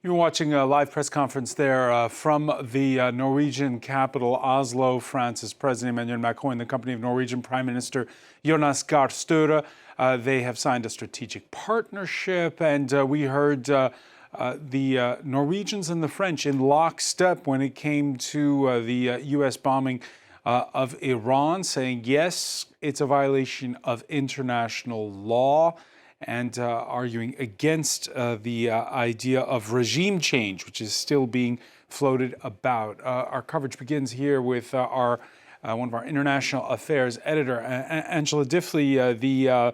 You're watching a live press conference there from the Norwegian capital, Oslo. France's President Emmanuel Macron in the company of Norwegian Prime Minister Jonas Gahr Støre. They have signed a strategic partnership, and we heard the Norwegians and the French in lockstep when it came to the U.S. bombing of Iran, saying, yes, it's a violation of international law, and arguing against the idea of regime change, which is still being floated about. Our coverage begins here with one of our international affairs editor, Angela Diffley,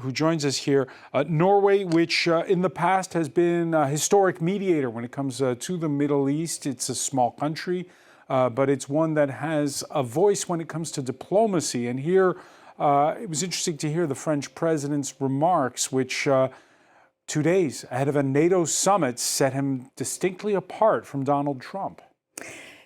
who joins us here. Norway, which in the past has been a historic mediator when it comes to the Middle East. It's a small country, but it's one that has a voice when it comes to diplomacy. And here, it was interesting to hear the French president's remarks, which 2 days ahead of a NATO summit set him distinctly apart from Donald Trump.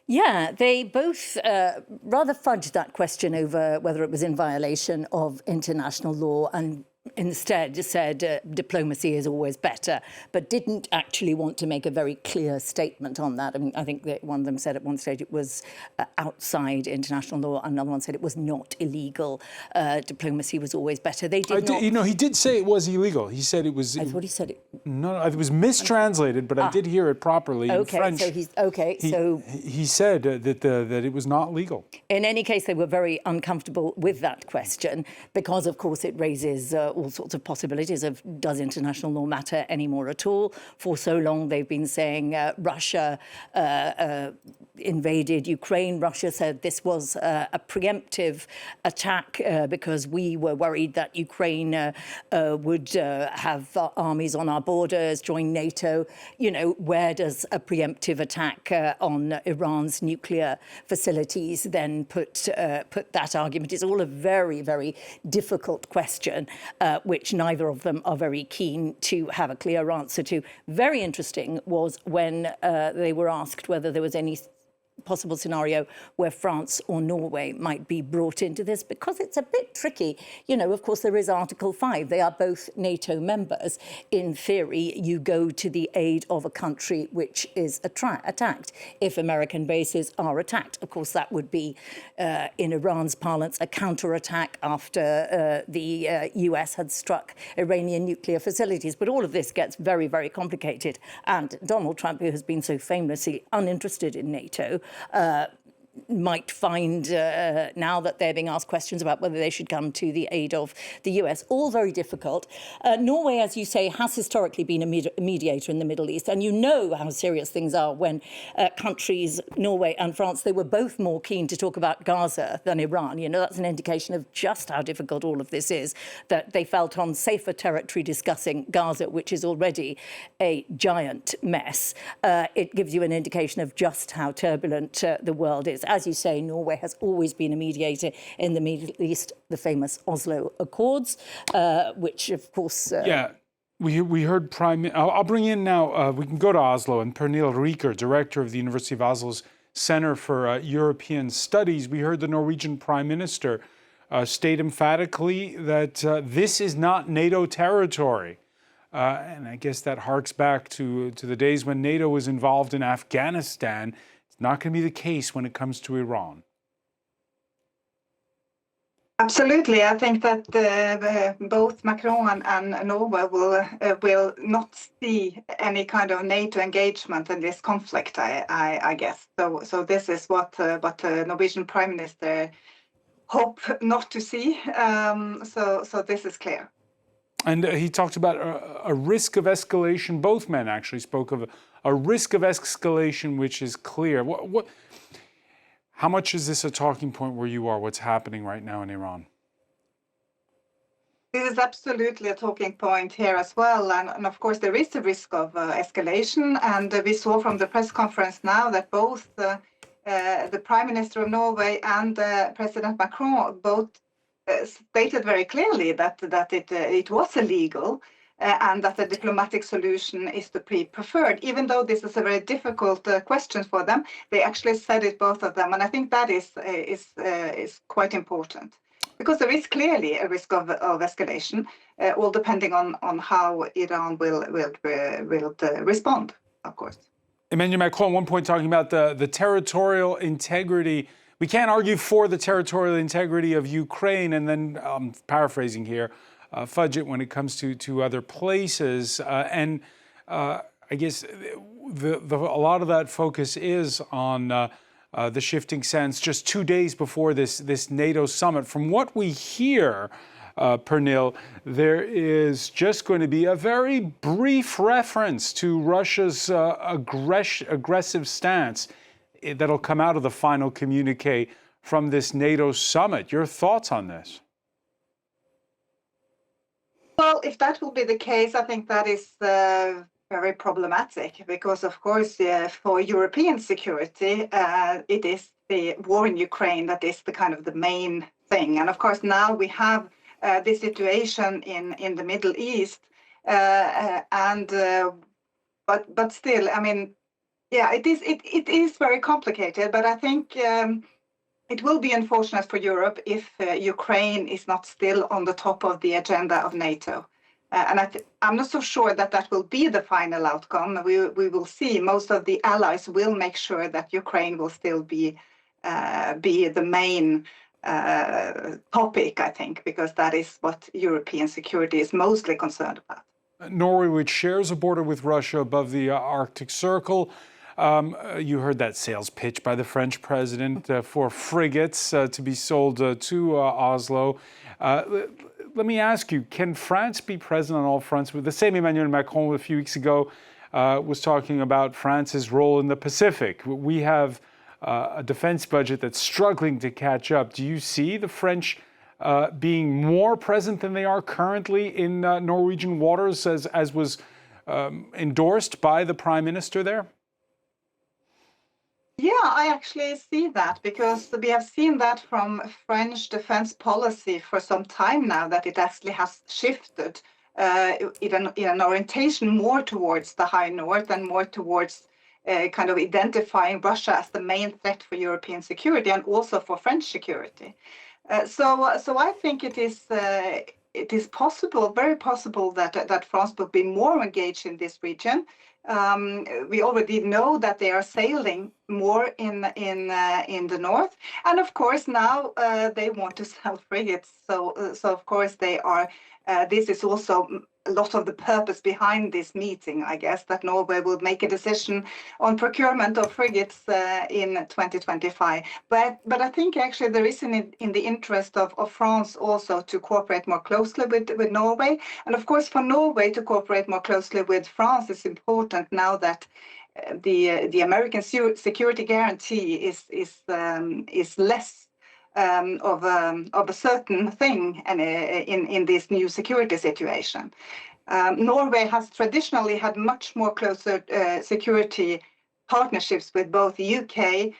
Yeah, they both rather fudged that question over whether it was in violation of international law and instead said diplomacy is always better, but didn't actually want to make a very clear statement on that. I mean, I think that one of them said at one stage it was outside international law, and another one said it was not illegal. Diplomacy was always better. They did not. You know, he did say it was illegal. He said it was. I thought he said it. No, it was mistranslated, but I did hear it properly in French. So he said that it was not legal. In any case, they were very uncomfortable with that question because, of course, it raises all sorts of possibilities of does international law matter anymore at all. For so long, they've been saying Russia invaded Ukraine. Russia said this was a preemptive attack because we were worried that Ukraine would have armies on our borders, join NATO. You know, where does a preemptive attack on Iran's nuclear facilities then put that argument? It's all a very, very difficult question, which neither of them are very keen to have a clear answer to. Very interesting was when they were asked whether there was any possible scenario where France or Norway might be brought into this, because it's a bit tricky. You know, of course, there is Article 5. They are both NATO members. In theory, you go to the aid of a country which is attacked. If American bases are attacked, of course, that would be, in Iran's parlance, a counterattack after the US had struck Iranian nuclear facilities. But all of this gets very, very complicated. And Donald Trump, who has been so famously uninterested in NATO, might find now that they're being asked questions about whether they should come to the aid of the US. All very difficult. Norway, as you say, has historically been a mediator in the Middle East. And you know how serious things are when countries, Norway and France, they were both more keen to talk about Gaza than Iran. You know, that's an indication of just how difficult all of this is, that they felt on safer territory discussing Gaza, which is already a giant mess. It gives you an indication of just how turbulent the world is. As you say, Norway has always been a mediator in the Middle East, the famous Oslo Accords, which, of course... Yeah, we heard I'll bring in now, we can go to Oslo, and Pernille Rieker, director of the University of Oslo's Center for European Studies. We heard the Norwegian Prime Minister state emphatically that this is not NATO territory. And I guess that harks back to the days when NATO was involved in Afghanistan. It's not going to be the case when it comes to Iran. Absolutely. I think that both Macron and Norway will not see any kind of NATO engagement in this conflict, I guess. So this is what the Norwegian Prime Minister hope not to see. So this is clear. And he talked about a risk of escalation. Both men actually spoke of a risk of escalation, which is clear. How much is this a talking point where you are? What's happening right now in Iran? This is absolutely a talking point here as well. And of course, there is a risk of escalation. And we saw from the press conference now that both the Prime Minister of Norway and President Macron both stated very clearly that it was illegal and that the diplomatic solution is the preferred. Even though this is a very difficult question for them, they actually said it, both of them, and I think that is quite important, because there is clearly a risk of escalation, all depending on how Iran will respond. of course. Emmanuel Macron at one point talking about the territorial integrity. We can't argue for the territorial integrity of Ukraine, and then, paraphrasing here, fudge it when it comes to other places. I guess a lot of that focus is on the shifting sands just 2 days before this NATO summit. From what we hear, Pernille, there is just going to be a very brief reference to Russia's aggressive stance that'll come out of the final communique from this NATO summit. Your thoughts on this? Well, if that will be the case, I think that is very problematic because, of course, for European security, it is the war in Ukraine that is the kind of the main thing. And of course, now we have this situation in the Middle East, but still, I mean, yeah, it is very complicated. But I think it will be unfortunate for Europe if Ukraine is not still on the top of the agenda of NATO. And I'm not so sure that that will be the final outcome. We will see. Most of the allies will make sure that Ukraine will still be the main topic, I think, because that is what European security is mostly concerned about. Norway, which shares a border with Russia above the Arctic Circle. You heard that sales pitch by the French president for frigates to be sold to Oslo. Let me ask you, can France be present on all fronts? The same Emmanuel Macron a few weeks ago was talking about France's role in the Pacific. We have a defense budget that's struggling to catch up. Do you see the French being more present than they are currently in Norwegian waters, as was endorsed by the Prime Minister there? Yeah, I actually see that because we have seen that from French defense policy for some time now, that it actually has shifted in an orientation more towards the high north and more towards kind of identifying Russia as the main threat for European security and also for French security. So I think it is possible, very possible, that France will be more engaged in this region. We already know that they are sailing more in the north, and of course now they want to sell frigates. So of course they are. This is also a lot of the purpose behind this meeting, I guess, that Norway will make a decision on procurement of frigates in 2025. But I think actually there is in the interest of France also to cooperate more closely with Norway. And of course, for Norway to cooperate more closely with France is important now that the American security guarantee is less of a certain thing in this new security situation. Norway has traditionally had much more closer security partnerships with both the UK,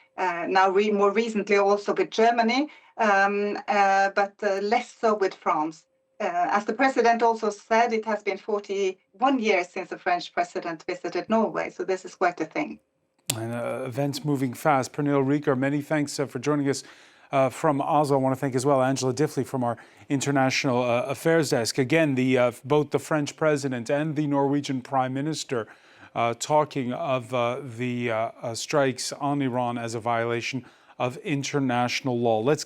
now more recently also with Germany, but less so with France. As the president also said, it has been 41 years since the French president visited Norway, so this is quite a thing. And events moving fast. Pernille Rieker, many thanks for joining us from Oslo. I want to thank as well Angela Diffley from our International Affairs Desk. Again, both the French president and the Norwegian Prime Minister talking of the strikes on Iran as a violation of international law. Let's